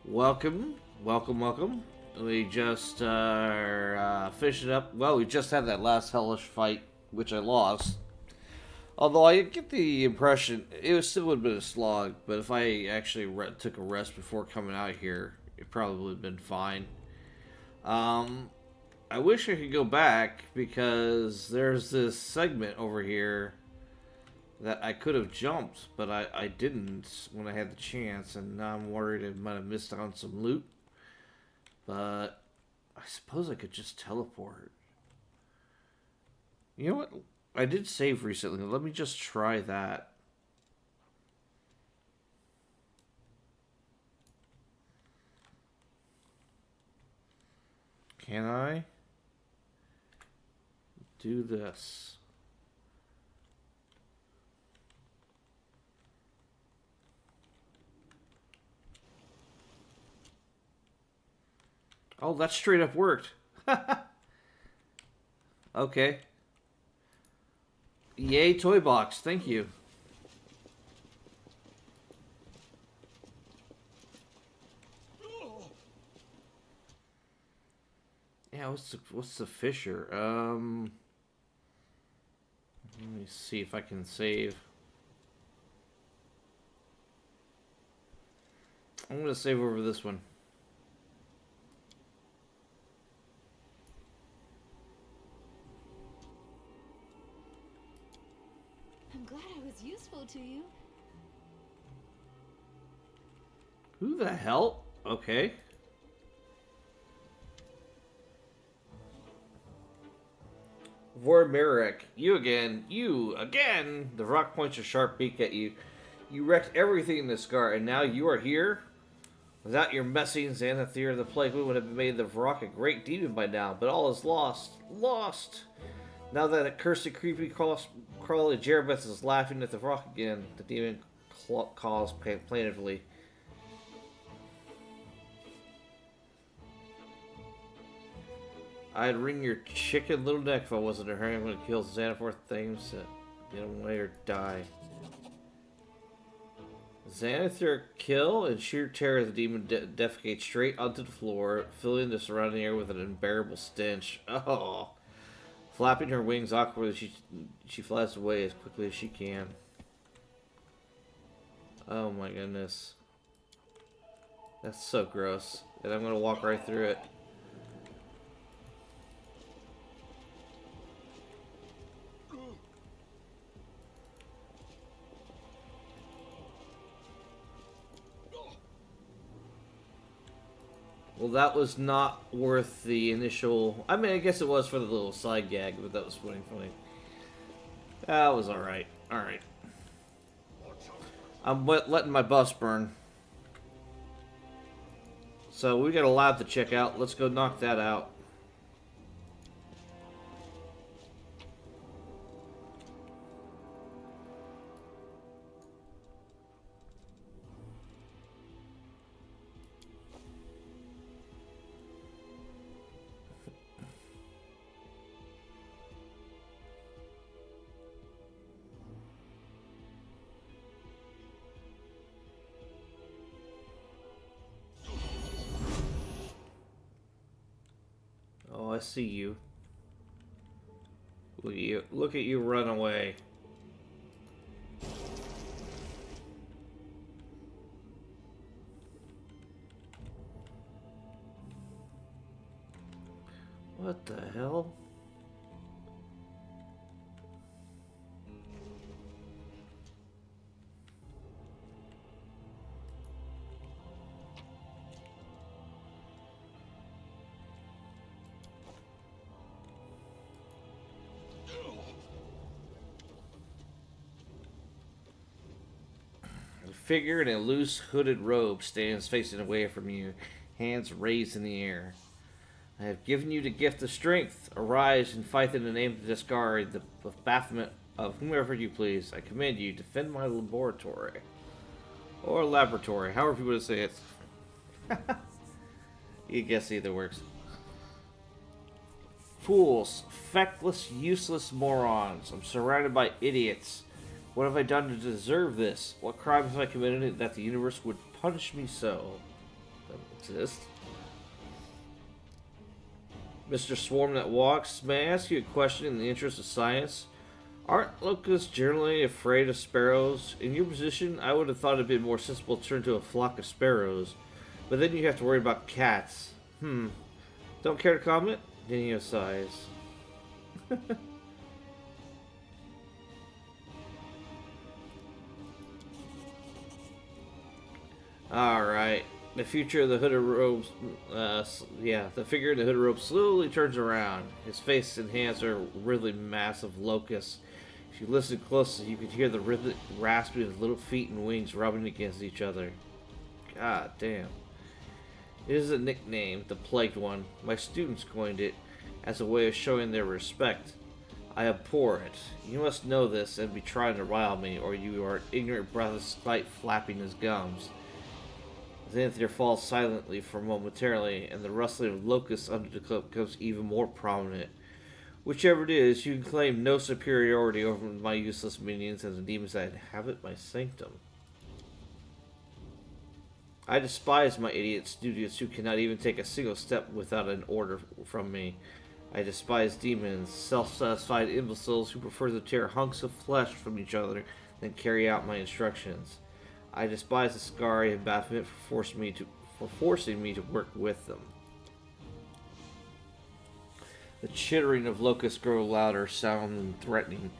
Welcome, welcome, welcome. We just are finishing up. Well, we just had that last hellish fight, which I lost. Although I get the impression it was still would have been a slog, but if I actually took a rest before coming out here, it probably would have been fine. Um, I wish I could go back because there's this segment over here that I could have jumped, but I didn't when I had the chance, and now I'm worried I might have missed on some loot. But I suppose I could just teleport. You know what? I did save recently. Let me just try that. Can I do this? Oh, that straight up worked. Okay. Yay, toy box. Thank you. Yeah, what's the Fisher? Let me see if I can save. I'm gonna save over this one. I'm glad I was useful to you. Who the hell? Okay. Vormerek, you again. You again. The rock points a sharp beak at you. You wrecked everything in this scar, and now you are here? Without your messing, Xanathir, the plague would have made the rock a great demon by now, but all is lost. Lost! Now that accursed, creepy, crawly Jerebeth is laughing at the rock again, the demon calls plaintively. I'd wring your chicken little neck if I wasn't in a hurry. I'm going to kill Xanathir things to get him away or die. Xanathir kill, and sheer terror the demon defecates straight onto the floor, filling the surrounding air with an unbearable stench. Oh! Flapping her wings awkwardly, she flies away as quickly as she can. Oh my goodness. That's so gross. And I'm going to walk right through it. Well, that was not worth the initial... I mean, I guess it was for the little side gag, but that was funny. That was alright. Alright. I'm letting my bus burn. So, we got a lab to check out. Let's go knock that out. Oh, I see you. Look at you. Look at you run away. What the hell? A figure in a loose hooded robe stands facing away from you, hands raised in the air. I have given you the gift of strength. Arise and fight in the name of discard the bafflement of whomever you please. I command you, defend my laboratory. Or laboratory, however you want to say it. You guess either works. Fools, feckless, useless morons. I'm surrounded by idiots. What have I done to deserve this? What crime have I committed that the universe would punish me so? Doesn't exist. Mr. Swarm that walks, may I ask you a question in the interest of science? Aren't locusts generally afraid of sparrows? In your position, I would have thought it'd be more sensible to turn to a flock of sparrows. But then you have to worry about cats. Don't care to comment? Dinio sighs. Alright. The future of the hooded robes, the figure in the hooded robe slowly turns around. His face and hands are really massive locusts. If you listen closely, you can hear the rhythmic rasping of little feet and wings rubbing against each other. God damn. It is a nickname, the Plagued One. My students coined it as a way of showing their respect. I abhor it. You must know this and be trying to rile me, or you are an ignorant breath of spite flapping his gums. Xanthier falls silently for momentarily, and the rustling of locusts under the cloak becomes even more prominent. Whichever it is, you can claim no superiority over my useless minions and the demons that inhabit my sanctum. I despise my idiot students who cannot even take a single step without an order from me. I despise demons, self-satisfied imbeciles who prefer to tear hunks of flesh from each other than carry out my instructions. I despise the Scari and Baphomet for forcing me to work with them. The chittering of locusts grow louder, sounding threatening.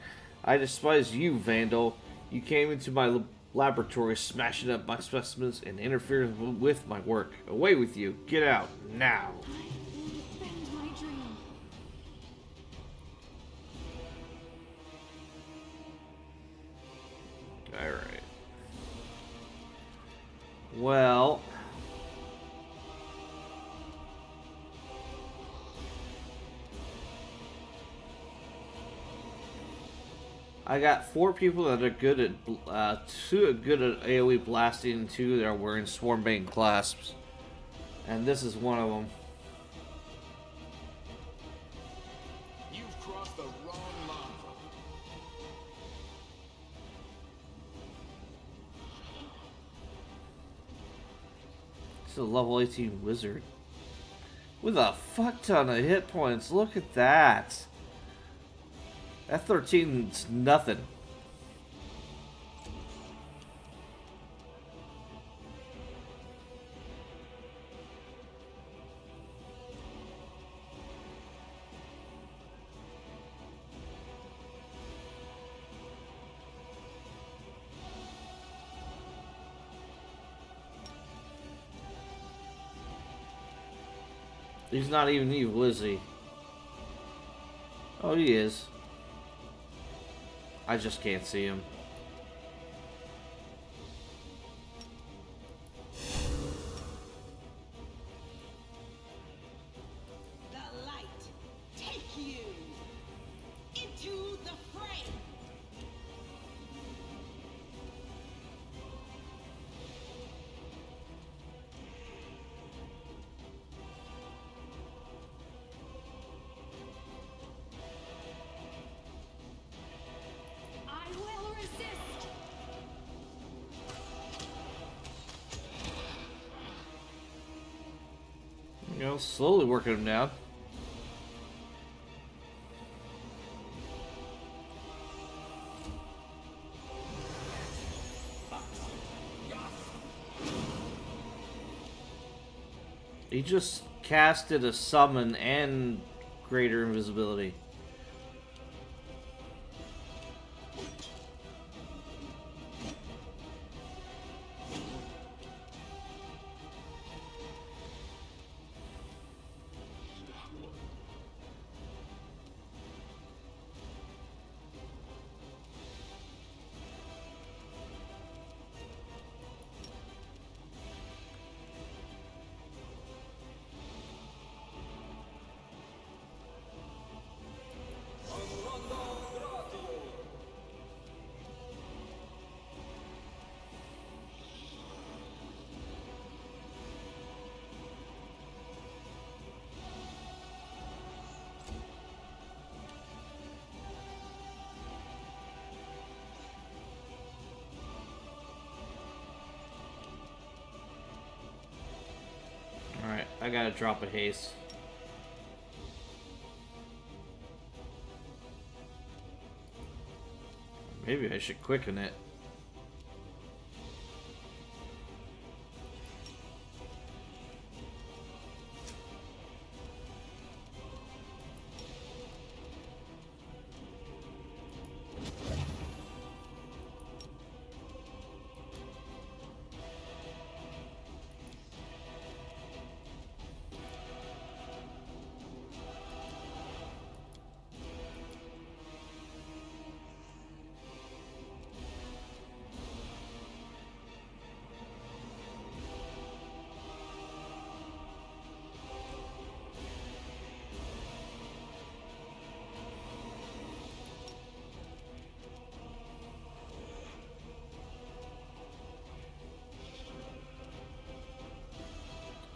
I despise you, Vandal. You came into my laboratory smashing up my specimens and interfering with my work. Away with you. Get out. Now. I will defend my dream. Alright. Well, I got 4 people that are good at 2 are good at AoE blasting, and 2 that are wearing Swarmbane clasps, and this is one of them. You've crossed the wrong line. It's a level 18 wizard with a fuck ton of hit points. Look at that. That 13's nothing. He's not even evil, is he? Oh, he is. I just can't see him. The light take you into the fray. I will resist. You know, slowly working him down. He just casted a summon and greater invisibility. I gotta drop a haste. Maybe I should quicken it.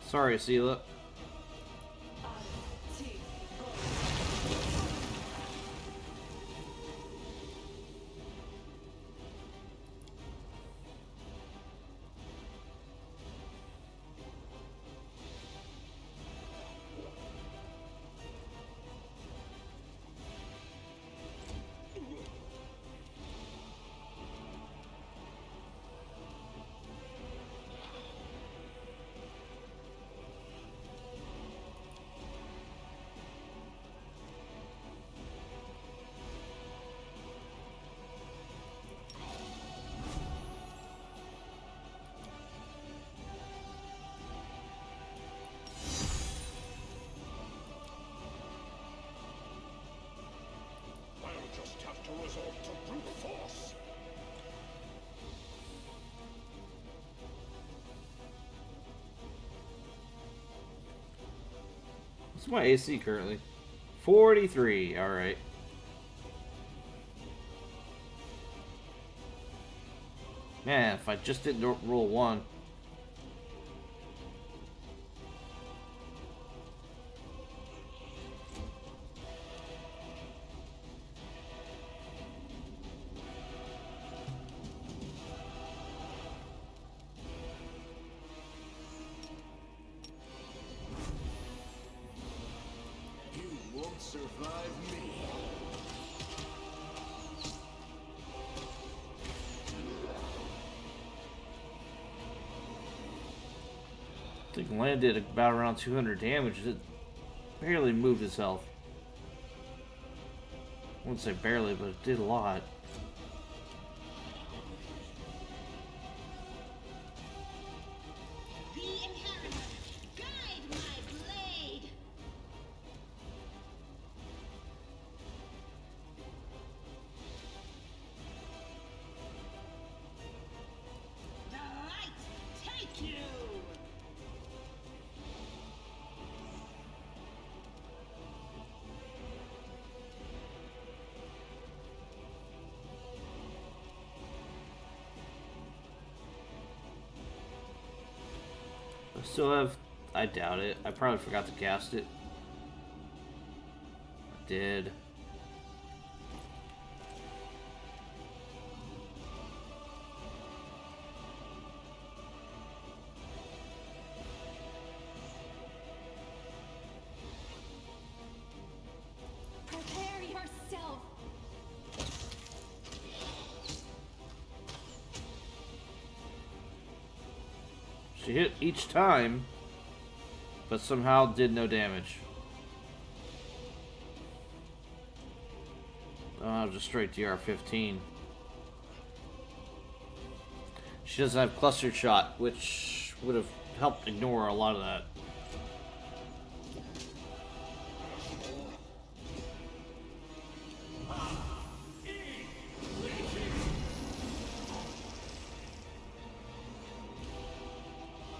Sorry, Sela. I'll just have to resort to brute force. What's my AC currently? 43. All right. Man, if I just didn't roll one. You won't survive me. I think landed about around 200 damage. It barely moved his health. I wouldn't say barely, but it did a lot. The Inheritor, guide my blade. The light take you. I still have... I doubt it. I probably forgot to cast it. I did. Prepare yourself. She hit each time, but somehow did no damage. Oh, just straight DR-15. She doesn't have clustered shot, which would have helped ignore a lot of that.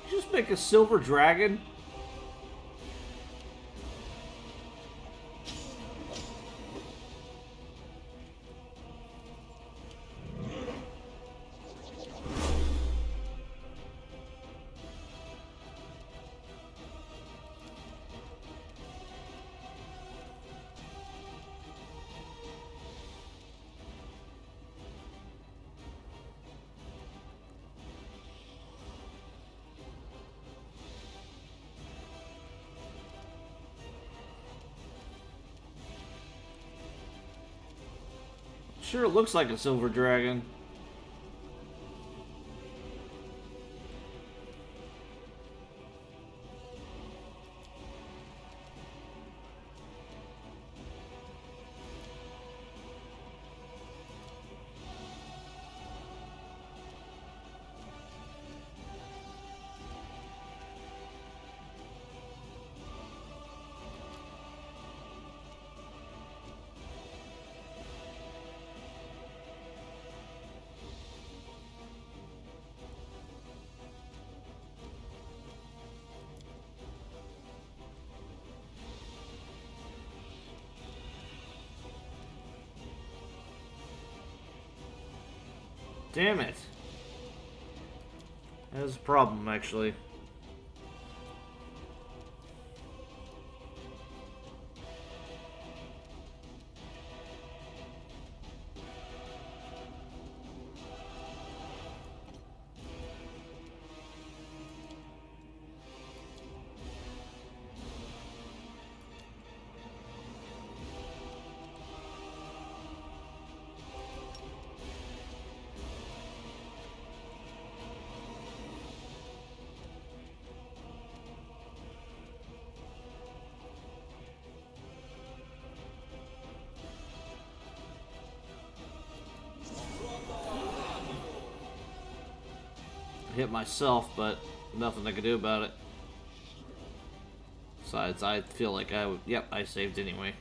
Just make a silver dragon? Sure looks like a silver dragon. Damn it. That's a problem, actually. Hit myself, but nothing I could do about it. Besides, I feel like I would. Yep, I saved anyway.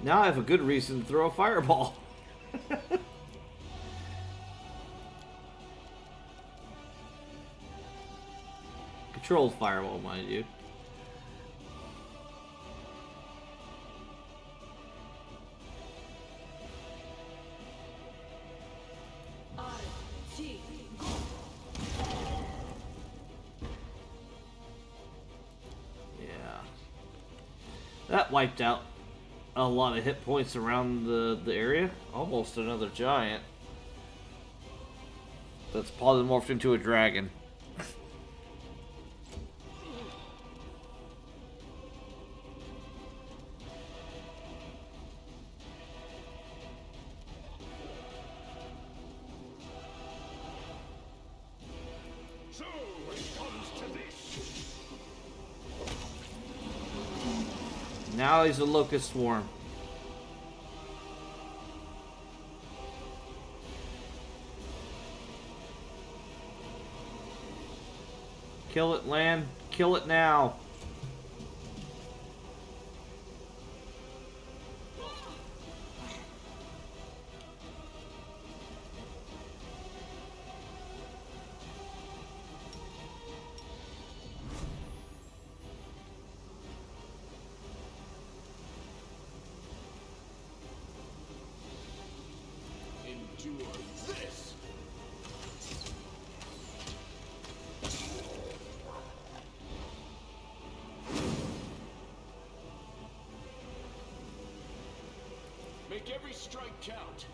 Now I have a good reason to throw a fireball. Controlled fireball, mind you. Yeah. That wiped out a lot of hit points around the area. Almost another giant. That's polymorphed into a dragon. So it comes to this. Now he's a locust swarm. Kill it, Lan. Kill it now. Endure this. Make every strike count.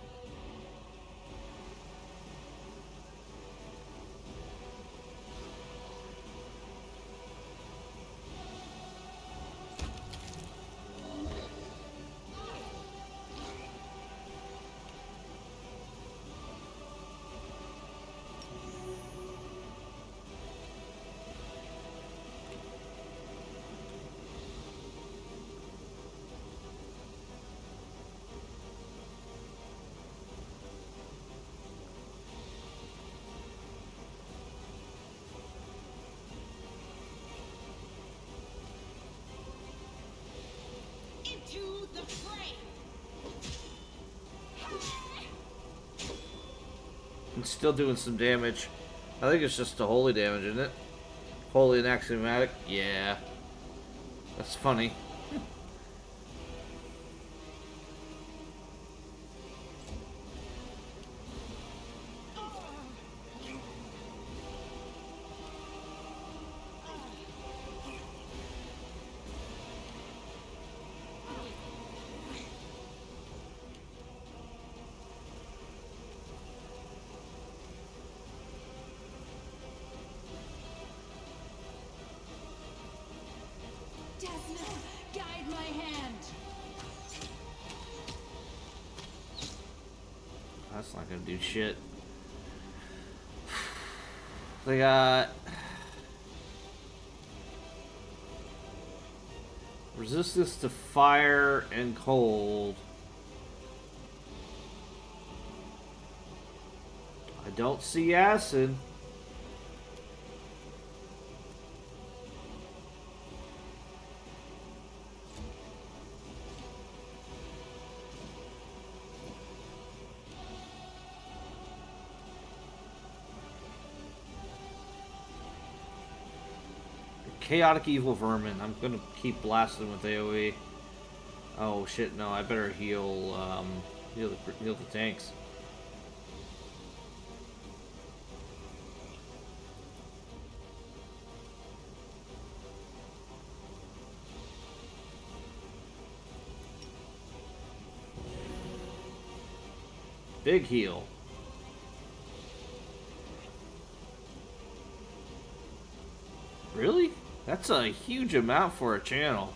Into the fray. It's still doing some damage. I think it's just the holy damage, isn't it? Holy and axiomatic? Yeah. That's funny. That's not gonna do shit. They got resistance to fire and cold. I don't see acid. Chaotic evil vermin. I'm gonna keep blasting with AoE. Oh shit! No, I better heal. Heal the tanks. Big heal. Really? That's a huge amount for a channel.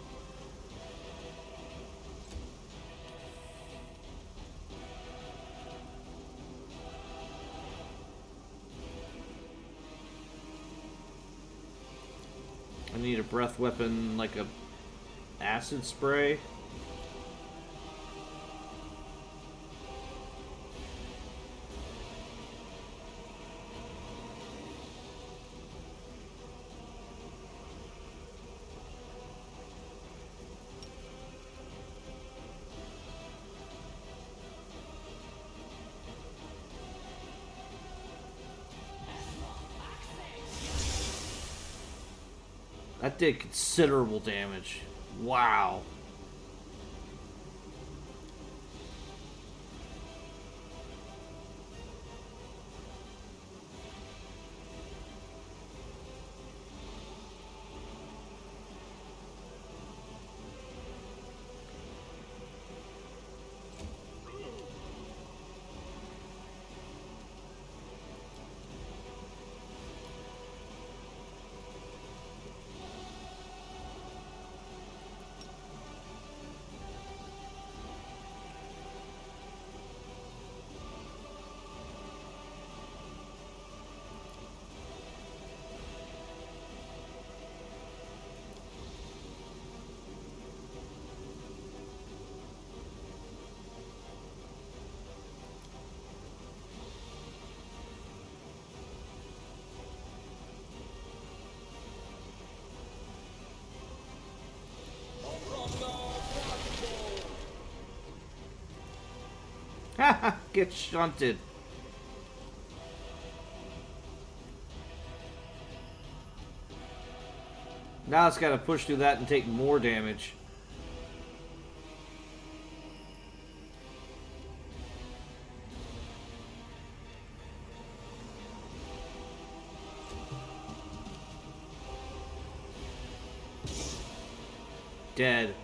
I need a breath weapon, like a acid spray. That did considerable damage. Wow. Haha, get shunted. Now it's got to push through that and take more damage. Dead.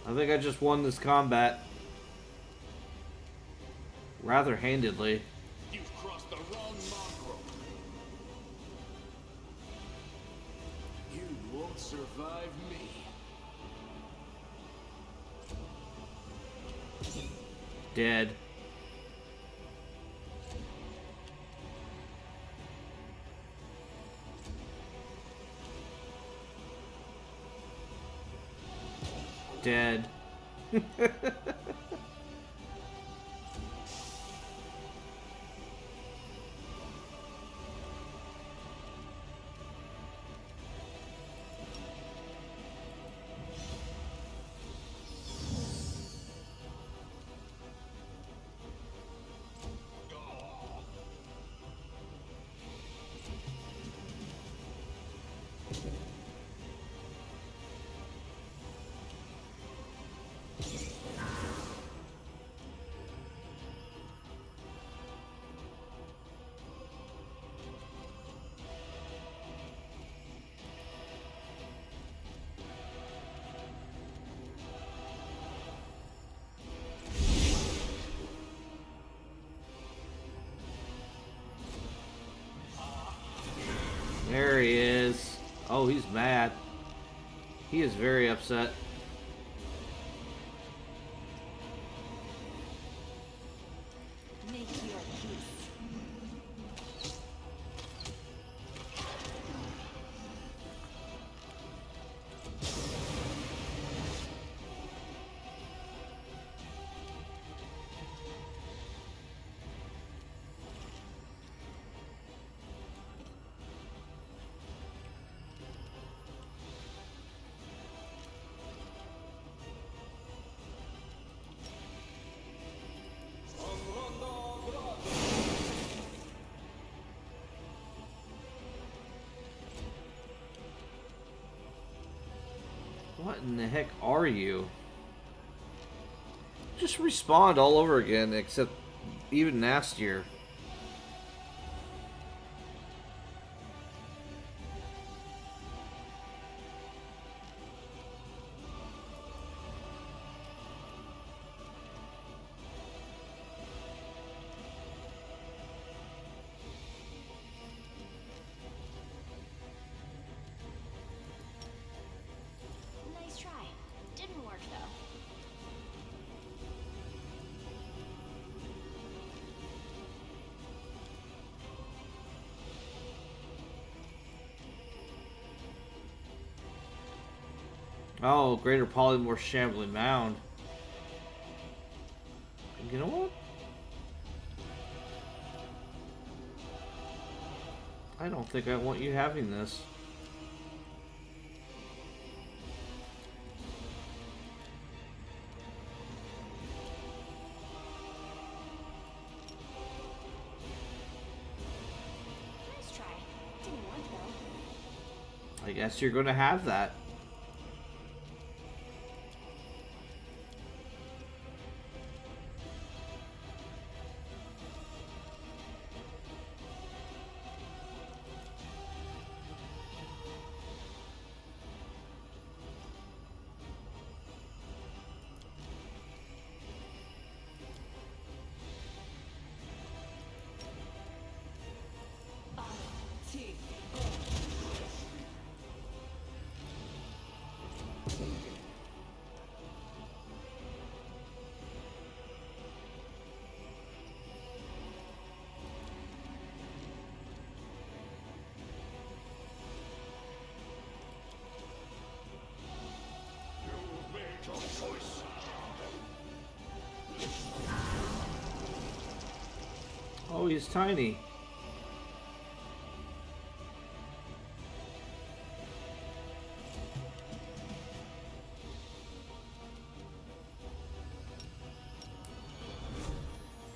I think I just won this combat rather handedly. You've crossed the wrong mongrel. You won't survive me. Dead. Dead. He is very upset. Make your peace. What in the heck are you? Just respawned all over again, except even nastier. Nice try. Didn't work though. Oh, greater polymorph shambling mound. You know what? I don't think I want you having this. Nice try. Didn't work though. I guess you're gonna have that. Oh, he's tiny.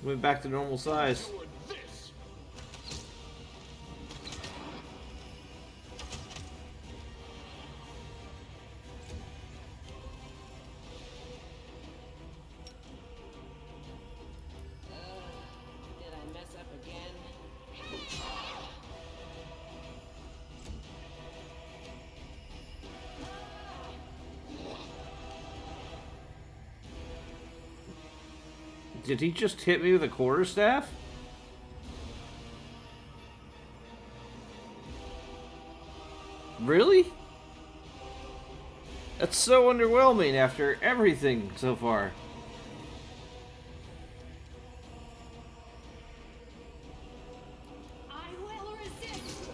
Went back to normal size. Did I mess up again? Did he just hit me with a quarterstaff? Really? That's so underwhelming after everything so far. I will resist.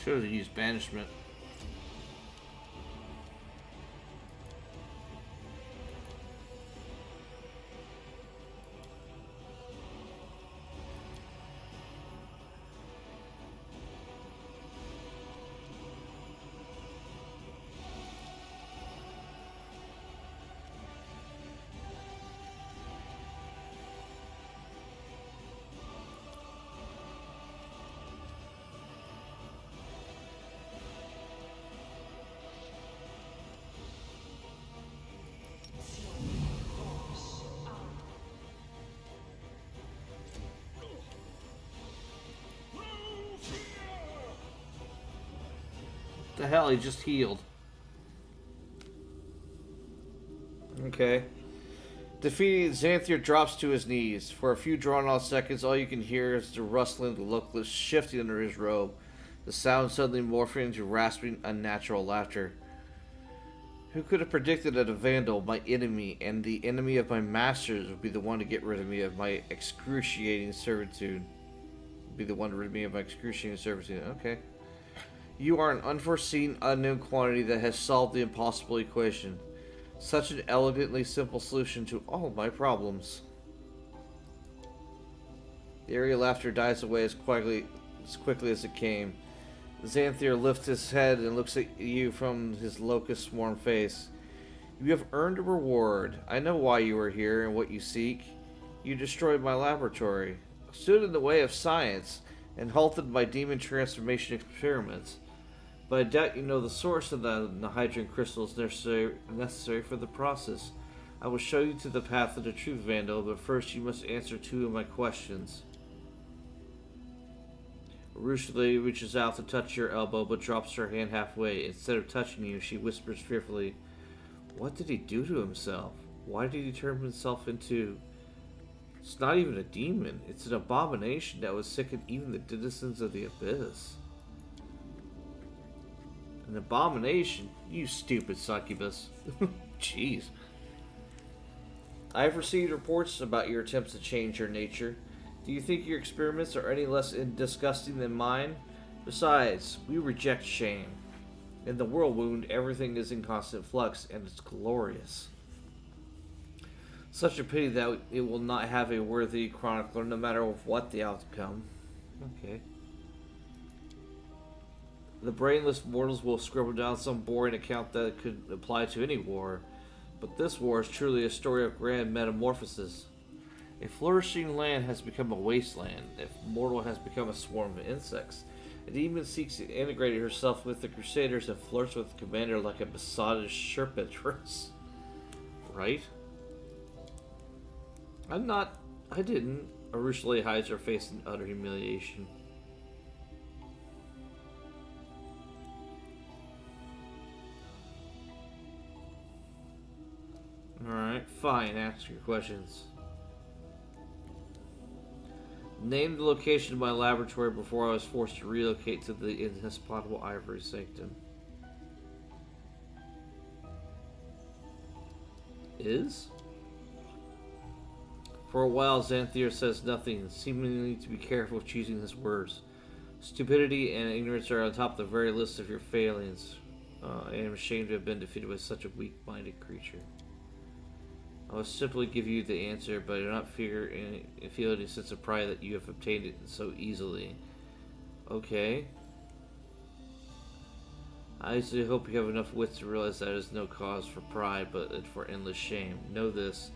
Should have used banishment. The hell, he just healed. Okay. Defeated, Xanthier drops to his knees. For a few drawn-out seconds, all you can hear is the rustling of the locust shifting under his robe. The sound suddenly morphing into rasping, unnatural laughter. Who could have predicted that a vandal, my enemy, and the enemy of my masters, would be the one to get rid of me of my excruciating servitude? Be the one to rid me of my excruciating servitude. Okay. You are an unforeseen, unknown quantity that has solved the impossible equation. Such an elegantly simple solution to all my problems. The airy laughter dies away as quickly as it came. Xanthier lifts his head and looks at you from his locust-sworn face. You have earned a reward. I know why you are here and what you seek. You destroyed my laboratory, stood in the way of science, and halted my demon transformation experiments. But I doubt you know the source of the hydrogen crystals necessary for the process. I will show you to the path of the truth, Vandal, but first you must answer 2 of my questions. Rushly reaches out to touch your elbow, but drops her hand halfway. Instead of touching you, she whispers fearfully, "What did he do to himself? Why did he turn himself into... It's not even a demon. It's an abomination that would sicken even the denizens of the abyss." An abomination? You stupid succubus. Jeez. I have received reports about your attempts to change your nature. Do you think your experiments are any less disgusting than mine? Besides, we reject shame. In the whirlwind, everything is in constant flux, and it's glorious. Such a pity that it will not have a worthy chronicler, no matter what the outcome. Okay. The brainless mortals will scribble down some boring account that could apply to any war, but this war is truly a story of grand metamorphosis. A flourishing land has become a wasteland. If mortal has become a swarm of insects. A demon seeks to integrate herself with the Crusaders and flirts with the commander like a besotted serpentress. Right? I didn't. Arushle hides her face in utter humiliation. Alright, fine, ask your questions. Name the location of my laboratory before I was forced to relocate to the inhospitable Ivory Sanctum. Is? For a while, Xanthier says nothing, seemingly to be careful of choosing his words. Stupidity and ignorance are on top of the very list of your failings. I am ashamed to have been defeated by such a weak-minded creature. I will simply give you the answer, but I do not feel any sense of pride that you have obtained it so easily. Okay. I honestly hope you have enough wits to realize that it is no cause for pride, but for endless shame. Know this.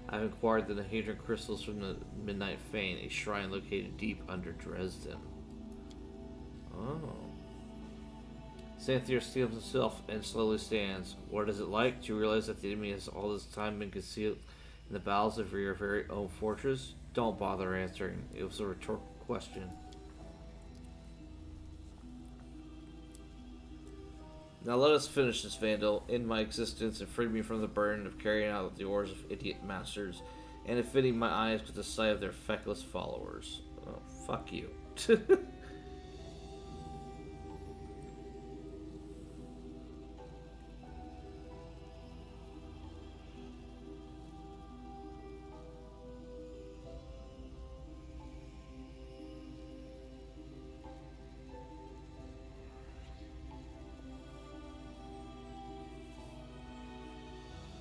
I have acquired the Hadron crystals from the Midnight Fane, a shrine located deep under Dresden. Oh. Xanthier steels himself and slowly stands. What is it like to realize that the enemy has all this time been concealed in the bowels of your very own fortress? Don't bother answering. It was a rhetorical question. Now let us finish this, Vandal. End my existence and free me from the burden of carrying out the orders of idiot masters and of fitting my eyes with the sight of their feckless followers. Oh, fuck you.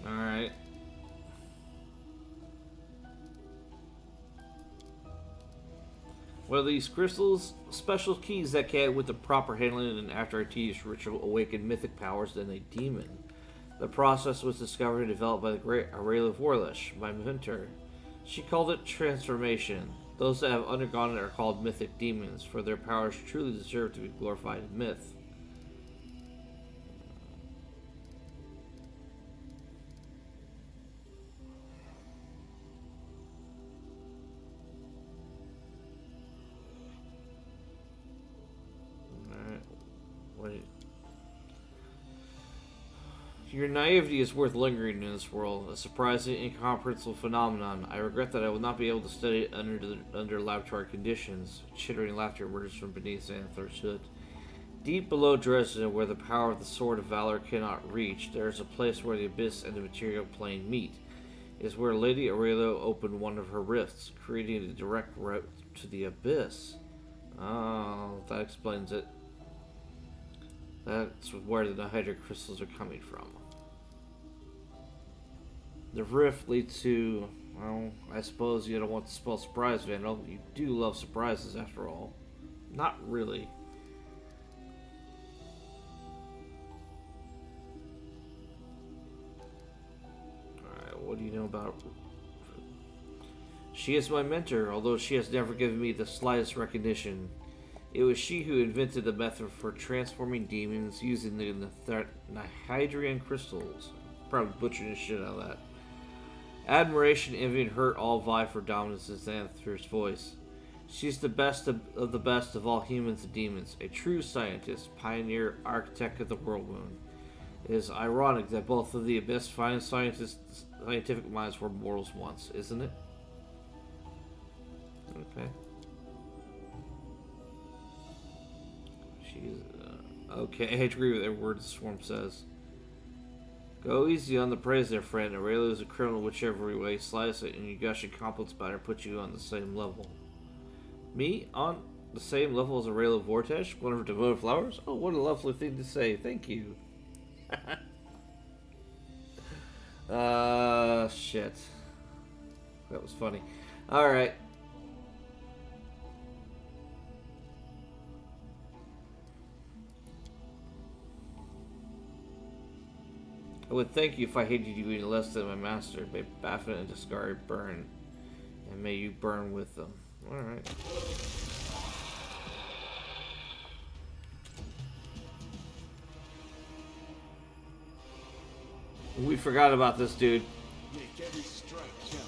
Alright. Well, these crystals, special keys that can, with the proper handling and after a tedious ritual, awaken mythic powers than a demon. The process was discovered and developed by the great Aurelia Vorlish, my mentor. She called it transformation. Those that have undergone it are called mythic demons, for their powers truly deserve to be glorified in myth. Wait. Your naivety is worth lingering in this world, a surprising, incomprehensible phenomenon. I regret that I will not be able to study it under laboratory conditions. Chittering laughter emerges from beneath Xanathar's hood. Deep below Dresden, where the power of the Sword of Valor cannot reach, there is a place where the abyss and the material plane meet. It is where Lady Aurelio opened one of her rifts, creating a direct route to the abyss. Oh, that explains it. That's where the Hydra crystals are coming from. The rift leads to, well, I suppose you don't want to spell surprise, Vandal. You do love surprises, after all. Not really. Alright, what do you know about... She is my mentor, although she has never given me the slightest recognition. It was she who invented the method for transforming demons using the Nihydrian crystals. Probably butchering the shit out of that. Admiration, envy, and hurt all vie for dominance in Xanathar's voice. She's the best of the best of all humans and demons, a true scientist, pioneer, architect of the world-wound. It is ironic that both of the Abyss finest scientific minds were mortals once, isn't it? Okay. Okay, I agree with every word the Swarm says. Go easy on the praise there, friend. Aurelio is a criminal whichever way you slice it, and you gushing compliments about her put you on the same level. Me? On the same level as Aurelio Vortex? One of her devoted flowers? Oh, what a lovely thing to say. Thank you. Shit. That was funny. Alright. I would thank you if I hated you any less than my master. May Baffin and Discard burn, and may you burn with them. Alright. We forgot about this dude. Make every strike count.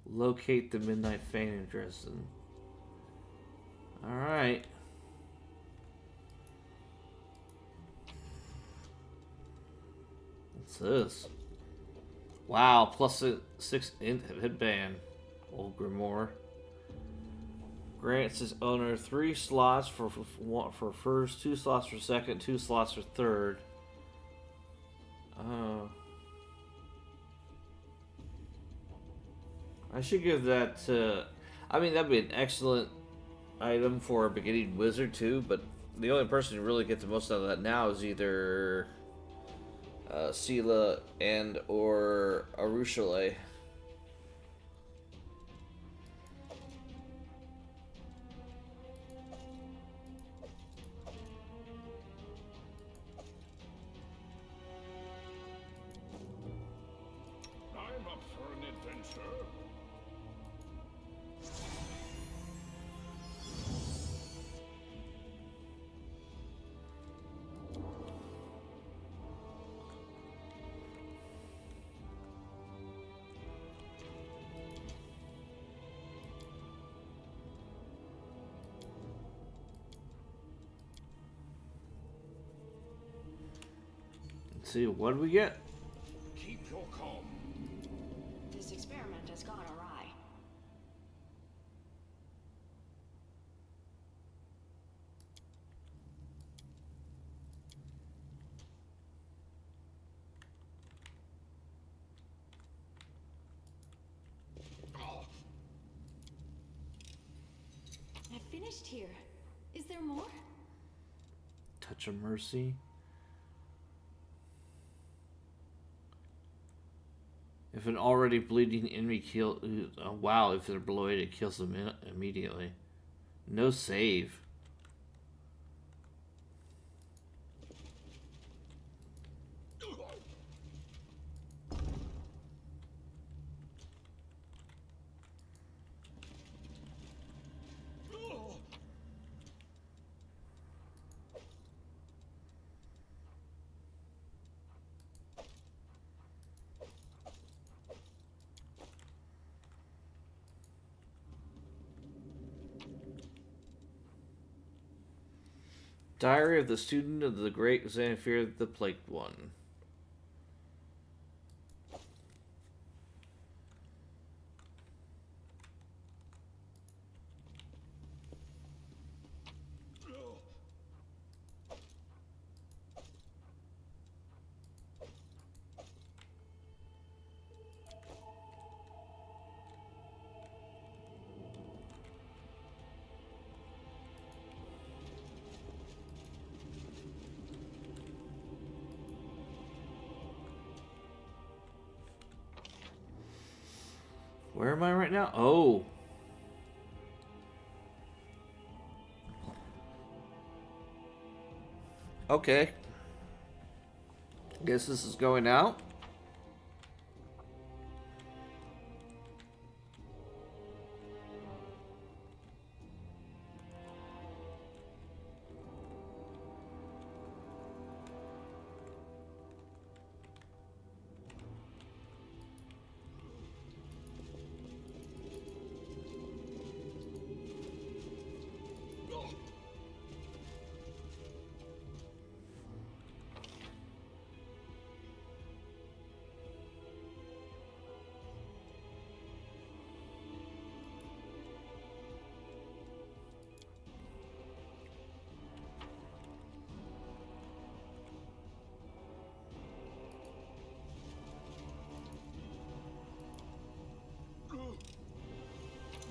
Locate the Midnight Fane in Dresden. Alright. What's this? Wow, plus a 6 hit ban. Old Grimoire. Grants its owner 3 slots for first, 2 slots for second, 2 slots for third. I should give that to... I mean, that'd be an excellent item for a beginning wizard too, but the only person who really gets the most out of that now is either Sela and or Arushale. I'm up for an adventure. Let's see, what do we get? Keep your calm. This experiment has gone awry. I finished here. Is there more? Touch of Mercy. If an already bleeding enemy kill, wow! If they're bloated, it kills them immediately. No save. Diary of the Student of the Great Xanathir the Plagued One. Where am I right now? Oh. Okay. Guess this is going out.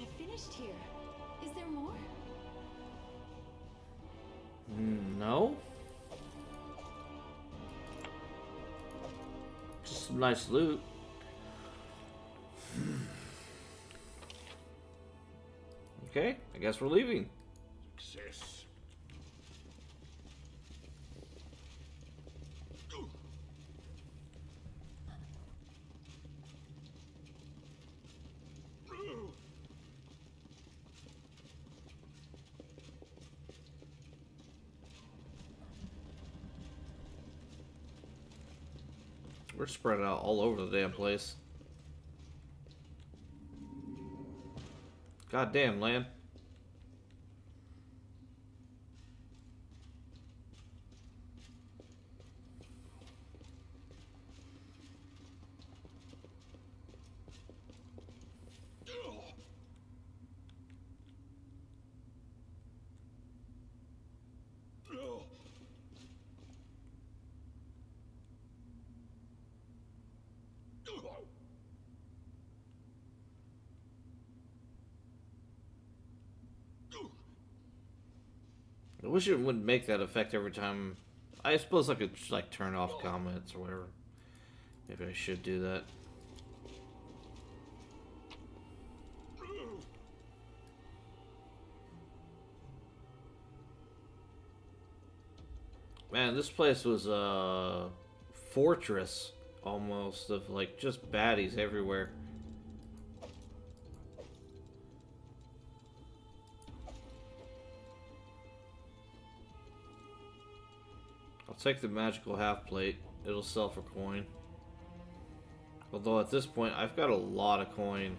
I finished here. Is there more? No. Just some nice loot. Okay, I guess we're leaving. Success. We're spread out all over the damn place. God damn, land. I wish it wouldn't make that effect every time. I suppose I could like turn off comments or whatever. Maybe I should do that. Man, this place was a fortress almost of like just baddies everywhere. I'll take the magical half plate. It'll sell for coin. Although at this point, I've got a lot of coin.